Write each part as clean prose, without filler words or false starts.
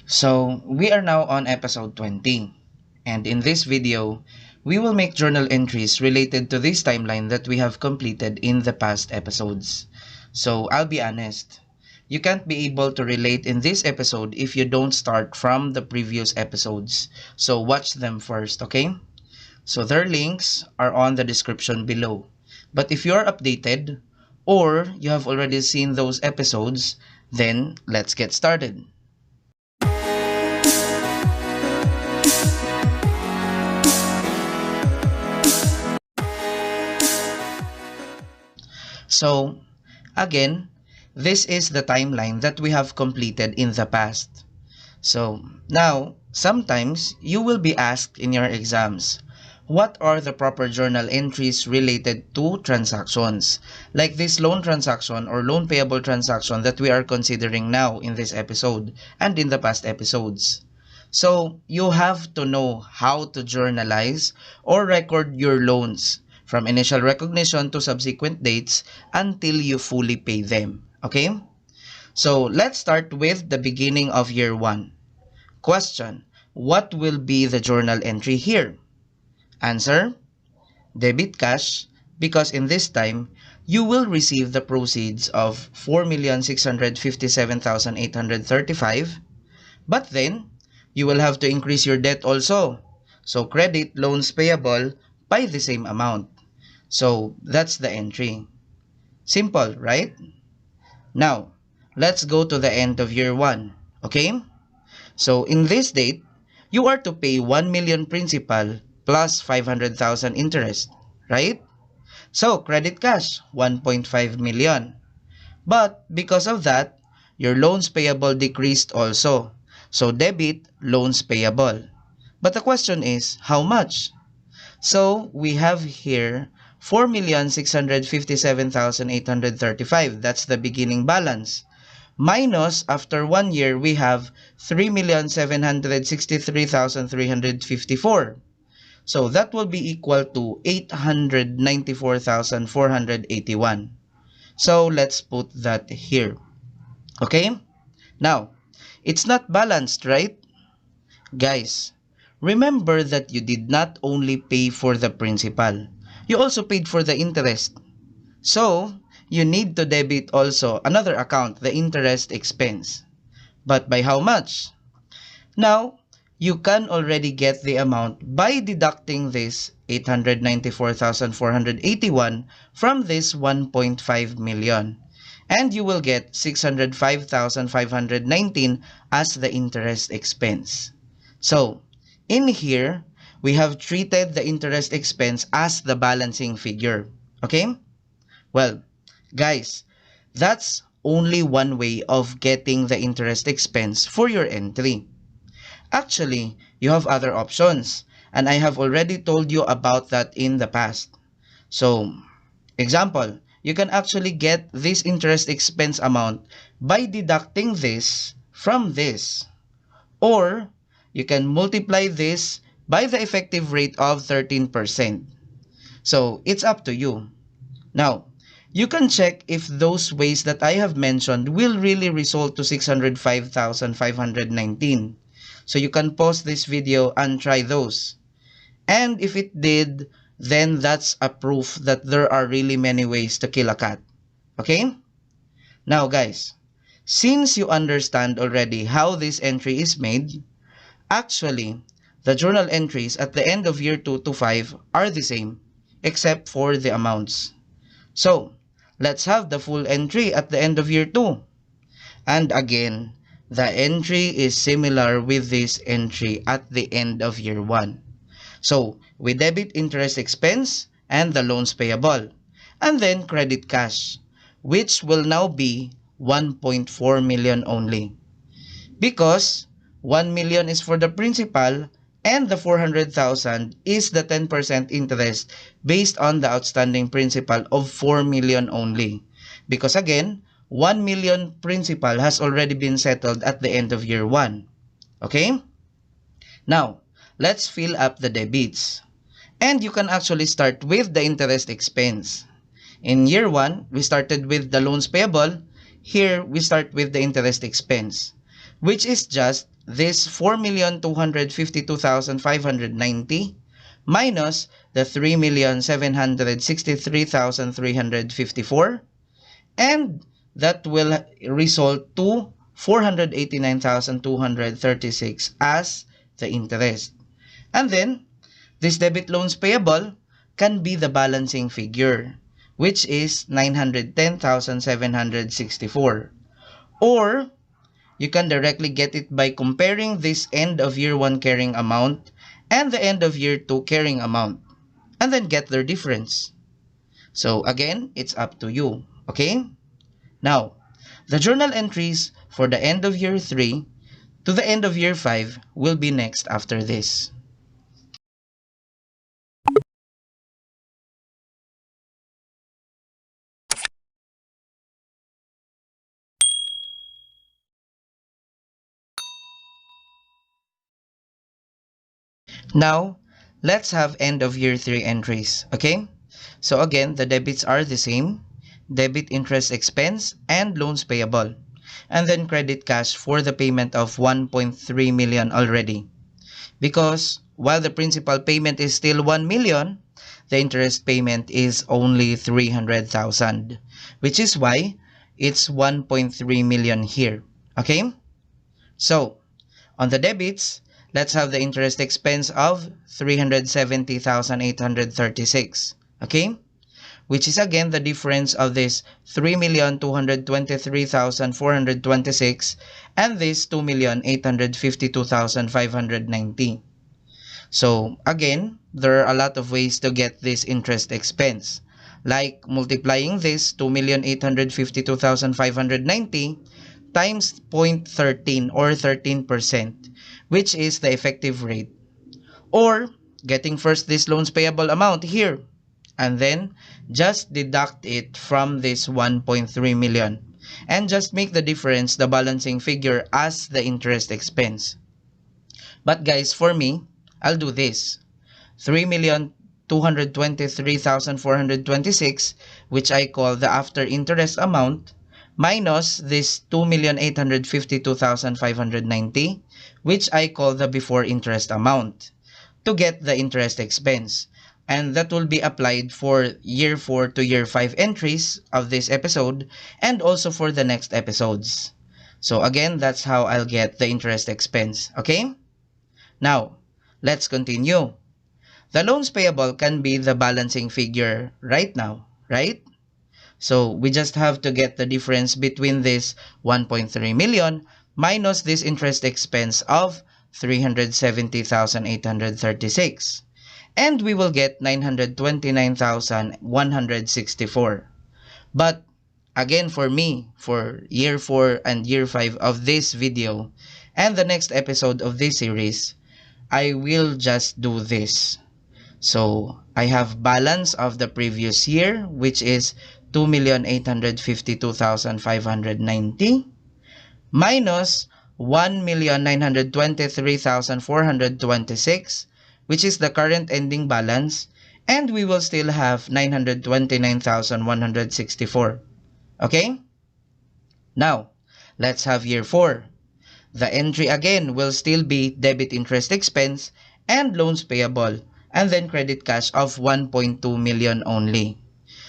So we are now on episode 20, and in this video, we will make journal entries related to this timeline that we have completed in the past episodes. So I'll be honest, you can't be able to relate in this episode if you don't start from the previous episodes. So watch them first, okay? So their links are on the description below. But if you're updated, or you have already seen those episodes, then let's get started. So, again, this is the timeline that we have completed in the past. So, now, sometimes you will be asked in your exams, what are the proper journal entries related to transactions? Like this loan transaction or loan payable transaction that we are considering now in this episode and in the past episodes. So, you have to know how to journalize or record your loans from initial recognition to subsequent dates until you fully pay them. Okay? So, let's start with the beginning of year 1. Question: what will be the journal entry here? Answer: debit cash, because in this time, you will receive the proceeds of 4,657,835, but then, you will have to increase your debt also. So credit loans payable by the same amount. So that's the entry. Simple, right? Now, let's go to the end of year 1. Okay? So in this date, you are to pay 1 million principal plus 500,000 interest, right? So credit cash, 1.5 million. But because of that, your loans payable decreased also. So debit loans payable. But the question is, how much? So we have here 4,657,835. That's the beginning balance. Minus, after 1 year, we have 3,763,354. So that will be equal to 894,481. So let's put that here. Okay? Now, it's not balanced, right? Guys, remember that you did not only pay for the principal, you also paid for the interest. So, you need to debit also another account, the interest expense. But by how much? Now, you can already get the amount by deducting this 894,481 from this 1.5 million. And you will get 605,519 as the interest expense. So, in here, we have treated the interest expense as the balancing figure. Okay? Well, guys, that's only one way of getting the interest expense for your entry. Actually, you have other options, and I have already told you about that in the past. So, example, you can actually get this interest expense amount by deducting this from this. Or, you can multiply this by the effective rate of 13%. So, it's up to you. Now, you can check if those ways that I have mentioned will really result to 605,519. So you can pause this video and try those. And if it did, then that's a proof that there are really many ways to kill a cat. Okay? Now guys, since you understand already how this entry is made, actually, the journal entries at the end of year 2 to 5 are the same, except for the amounts. So, let's have the full entry at the end of year 2. And again, the entry is similar with this entry at the end of year 1. So, we debit interest expense and the loans payable, and then credit cash, which will now be 1.4 million only. Because 1 million is for the principal and the 400,000 is the 10% interest based on the outstanding principal of 4 million only. Because again, 1 million principal has already been settled at the end of year 1. Okay? Now, let's fill up the debits. And you can actually start with the interest expense. In year 1, we started with the loans payable. Here, we start with the interest expense. which is just this 4,252,590 minus the 3,763,354, and that will result to 489,236 as the interest. And then this debit loans payable can be the balancing figure, which is 910,764. Or you can directly get it by comparing this end of year 1 carrying amount and the end of year 2 carrying amount, and then get their difference. So again, it's up to you. Okay? Now, the journal entries for the end of year 3 to the end of year 5 will be next after this. Now, let's have end of year 3 entries, okay? So again, the debits are the same: debit interest expense and loans payable, and then credit cash for the payment of 1.3 million already. Because while the principal payment is still 1 million, the interest payment is only 300,000, which is why it's 1.3 million here, okay? So, on the debits, let's have the interest expense of 370,836, okay? Which is again the difference of this 3,223,426 and this 2,852,590. So again, there are a lot of ways to get this interest expense, like multiplying this 2,852,590 times 0.13 or 13%, which is the effective rate. Or getting first this loans payable amount here, and then just deduct it from this 1.3 million and just make the difference the balancing figure as the interest expense. But guys, for me, I'll do this: 3,223,426, which I call the after interest amount, minus this 2,852,590, which I call the before interest amount, to get the interest expense. And that will be applied for year 4 to year 5 entries of this episode, and also for the next episodes. So again, that's how I'll get the interest expense, okay? Now, let's continue. The loans payable can be the balancing figure right now, right? So we just have to get the difference between this 1.3 million minus this interest expense of 370,836. And we will get 929,164. But again, for me, for year 4 and year 5 of this video and the next episode of this series, I will just do this. So I have balance of the previous year, which is 2,852,590 minus 1,923,426, which is the current ending balance, and we will still have 929,164. Okay? Now, let's have year 4. The entry again will still be debit interest expense and loans payable, and then credit cash of 1.2 million only.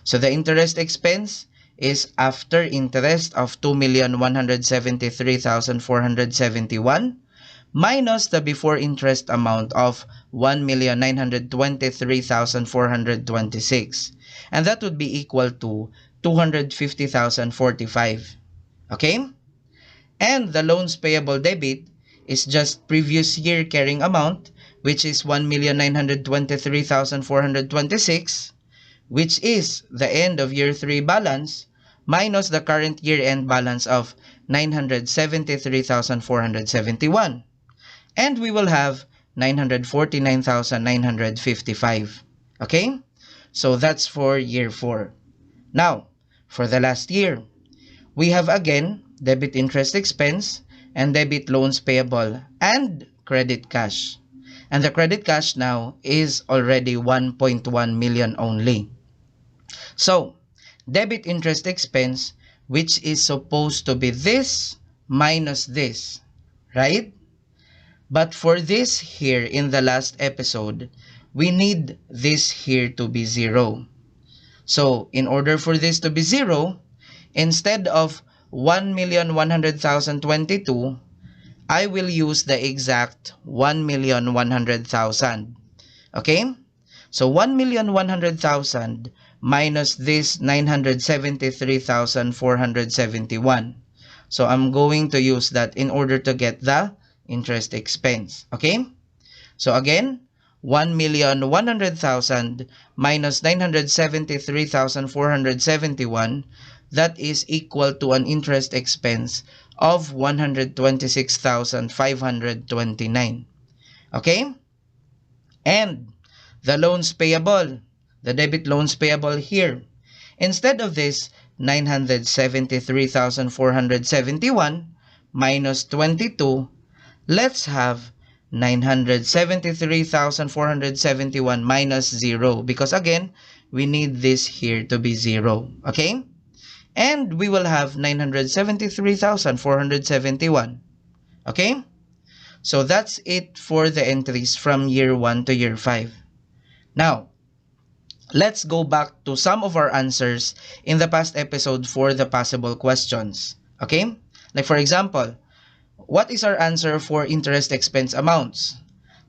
So the interest expense is after interest of 2,173,471 minus the before interest amount of 1,923,426, and that would be equal to 250,045. Okay? And the loans payable debit is just previous year carrying amount, which is 1,923,426, which is the end of year 3 balance, minus the current year-end balance of 973,471. And we will have 949,955. Okay? So that's for year 4. Now, for the last year, we have again debit interest expense and debit loans payable and credit cash. And the credit cash now is already 1.1 million only. So, debit interest expense, which is supposed to be this minus this, right? But for this here in the last episode, we need this here to be 0. So in order for this to be 0, instead of 1,100,022, I will use the exact 1,100,000. Okay? So 1,100,000 minus this 973,471. So I'm going to use that in order to get the interest expense. Okay? So again, 1,100,000 minus 973,471, that is equal to an interest expense of 126,529. Okay? And the loans payable, the debit loans payable here, instead of this 973,471 minus 22, let's have 973,471 minus 0, because again, we need this here to be 0. Okay? And we will have 973,471. Okay? So that's it for the entries from year 1 to year 5. Now, let's go back to some of our answers in the past episode for the possible questions. Okay? Like for example, what is our answer for interest expense amounts?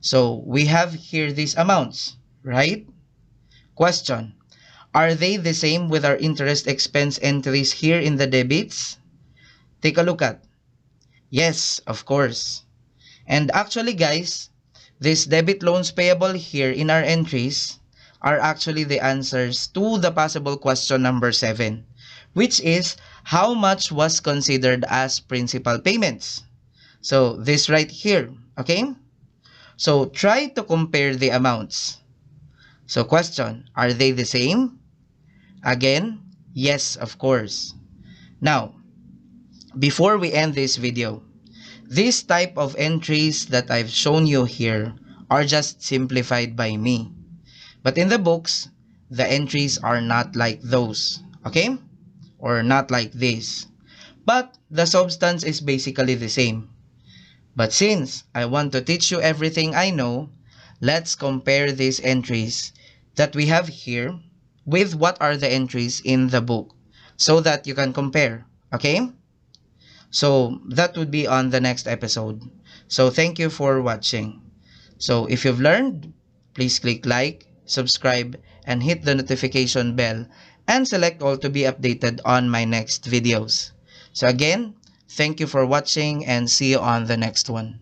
So we have here these amounts, right? Question, are they the same with our interest expense entries here in the debits? Take a look at. Yes, of course. And actually guys, these debit loans payable here in our entries are actually the answers to the possible question number 7, which is how much was considered as principal payments. So this right here, okay? So try to compare the amounts. So question, are they the same? Again, yes, of course. Now, before we end this video, this type of entries that I've shown you here are just simplified by me. But in the books, the entries are not like those, okay? Or not like this. But the substance is basically the same. But since I want to teach you everything I know, let's compare these entries that we have here with what are the entries in the book so that you can compare, okay? So that would be on the next episode. So thank you for watching. So if you've learned, please click like, subscribe, and hit the notification bell and select all to be updated on my next videos. So again, thank you for watching and see you on the next one.